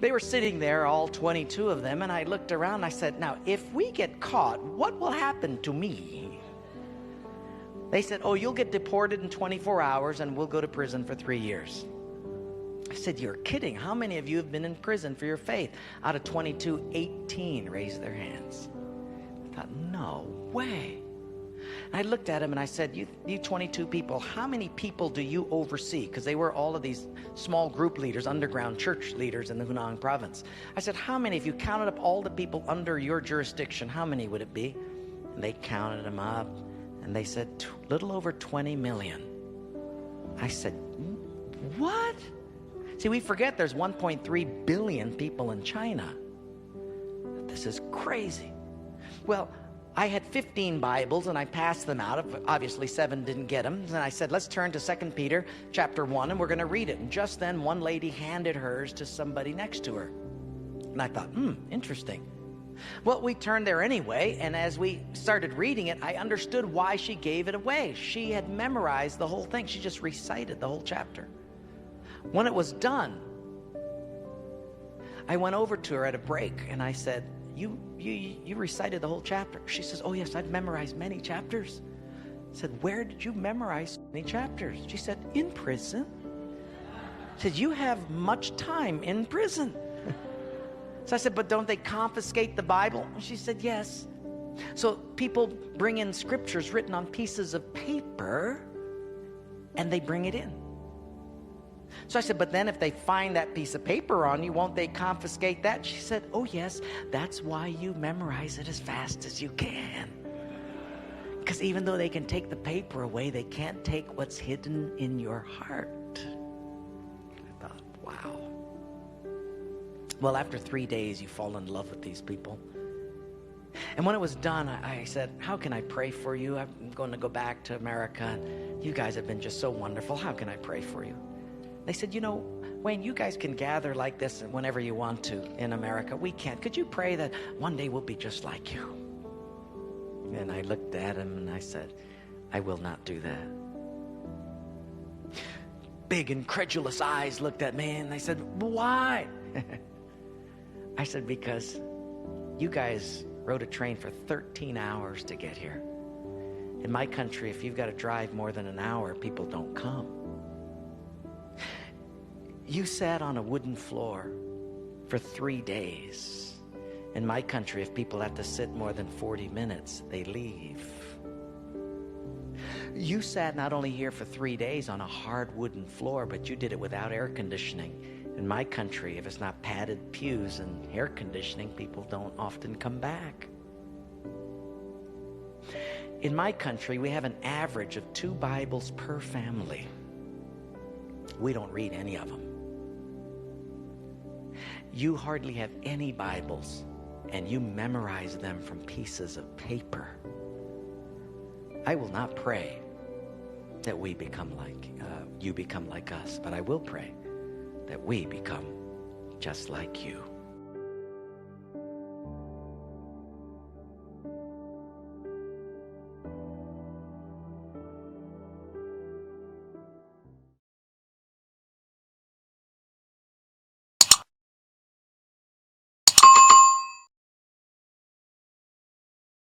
They were sitting there, all 22 of them, and I looked around and I said, now, if we get caught, what will happen to me? They said, oh, you'll get deported in 24 hours and we'll go to prison for 3 years. I said, you're kidding. How many of you have been in prison for your faith? Out of 22, 18 raised their hands. I thought, no way. And I looked at him and I said, you 22 people, how many people do you oversee? Because they were all of these small group leaders, underground church leaders in the Hunan province. I said, how many, if you counted up all the people under your jurisdiction, how many would it be? And they counted them up and they said, little over 20 million. I said, what? See, we forget there's 1.3 billion people in China. This is crazy. Well, I had 15 Bibles and I passed them out. Obviously 7 didn't get them. And I said, let's turn to 2 Peter chapter 1 and we're going to read it. And just then one lady handed hers to somebody next to her. And I thought, interesting. Well, we turned there anyway, and as we started reading it, I understood why she gave it away. She had memorized the whole thing. She just recited the whole chapter. When it was done, I went over to her at a break and I said, you recited the whole chapter. She says, oh yes, I've memorized many chapters. I said, where did you memorize so many chapters? She said, in prison. I said, you have much time in prison. So I said, but don't they confiscate the Bible? She said, yes. So people bring in scriptures written on pieces of paper and they bring it in. So I said, but then if they find that piece of paper on you, won't they confiscate that? She said, oh yes, that's why you memorize it as fast as you can. Because even though they can take the paper away, they can't take what's hidden in your heart. I thought, wow. Well, after 3 days, you fall in love with these people. And when it was done, I said, how can I pray for you? I'm going to go back to America. You guys have been just so wonderful. How can I pray for you? They said, you know, Wayne, you guys can gather like this whenever you want to in America. We can't. Could you pray that one day we'll be just like you? And I looked at him and I said, I will not do that. Big incredulous eyes looked at me and they said, why? I said, because you guys rode a train for 13 hours to get here. In my country, if you've got to drive more than an hour, people don't come. You sat on a wooden floor for 3 days. In my country, if people have to sit more than 40 minutes, they leave. You sat not only here for 3 days on a hard wooden floor, but you did it without air conditioning. In my country, if it's not padded pews and air conditioning, people don't often come back. In my country, we have an average of 2 Bibles per family. We don't read any of them. You hardly have any Bibles, and you memorize them from pieces of paper. I will not pray that we become like, you become like us, but I will pray that we become just like you.